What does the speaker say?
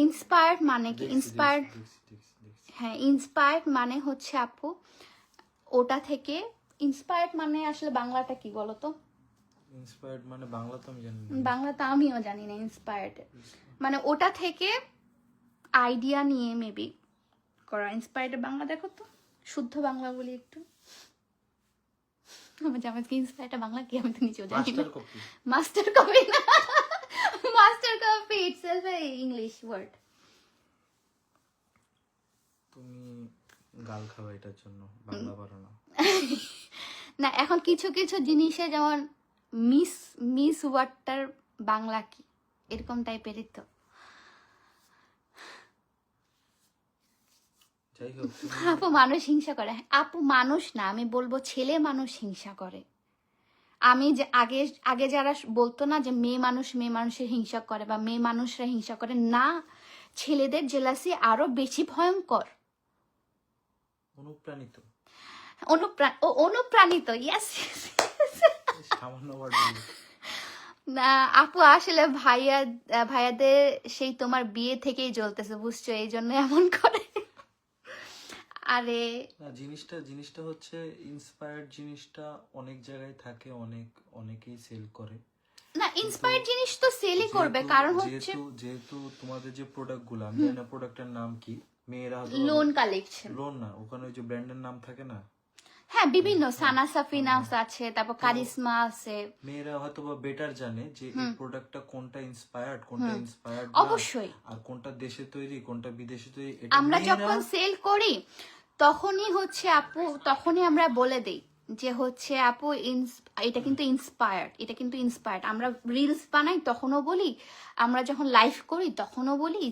Inspired মানে কি? Inspired, হ্যাঁ ইন্সপায়ার্ড মানে হচ্ছে আপু ওটা থেকে, ইন্সপায়ার্ড মানে আসলে বাংলাটা কি বলো তো? ইন্সপায়ার্ড মানে বাংলা তো আমি জানি না। বাংলা তো আমিও জানি না। ইন্সপায়ার্ড মানে ওটা থেকে আইডিয়া নিয়ে মেবি করা। ইন্সপায়ার্ড বাংলা দেখো তো, শুদ্ধ বাংলা বলি একটু। আমার জামাইকে ইন্সপায়ার্ড বাংলা কি আমি তো নিজেও জানি না। Master copy. মাস্টার কপি না, master copy itself a English word. তুমি গাল খাও এটার জন্য, বাংলা পারো না। না এখন কিছু কিছু জিনিসে যেমন মিস, মিস ওয়ার্ডটার বাংলা কি এরকম টাইপেরই তো। যাই হোক, আপু মানুষ হিংসা করে। আপু মানুষ না, আমি বলবো ছেলে মানুষ হিংসা করে। আমি যে আগে আগে যারা বলতো না যে মেয়ে মানুষের হিংসা করে বা মেয়ে মানুষরা হিংসা করে, না, ছেলেদের জেলাসি আরো বেশি ভয়ঙ্কর। অনুপ্রাণিত, অনুপ্রাণিত, ইয়েস। সামান্য ওয়ার্ড বলি। না আপু আসলে ভাইয়াদের সেই তোমার বিয়ে থেকেই জ্বলতেছে বুঝছো, এই জন্য এমন করে। আরে না, জিনিসটা হচ্ছে ইন্সপায়ার্ড জিনিসটা অনেক জায়গায় থাকে, অনেকেই সেল করে। না, ইন্সপায়ার্ড জিনিস তো সেলই করবে, কারণ হচ্ছে যেহেতু তোমাদের যে প্রোডাক্ট গুলো, আমি জানি না প্রোডাক্টের নাম কি, মেয়েরা লোন কালেকশন। লোন না, ওখানে ওই যে ব্র্যান্ডের নাম থাকে না, হ্যাঁ বিভিন্ন সানা সাফিনাস আছে, তারপর কারিশমা আছে। মেয়েরা হয়তো বা বেটার জানে যে এই প্রোডাক্টটা কোনটা ইন্সপায়ার্ড, কোনটা ইন্সপায়ার্ড অবশ্যই। আর কোনটা দেশে তৈরি, কোনটা বিদেশে তৈরি। আমরা যখন সেল করি তখনই হচ্ছে আপু, তখনই আমরা বলে দেই যে হচ্ছে আপু এটা কিন্তু ইন্সপায়ার্ড, এটা কিন্তু ইন্সপায়ার্ড। আমরা রিলস বানাই তখনও বলি, আমরা যখন লাইভ করি তখনও বলি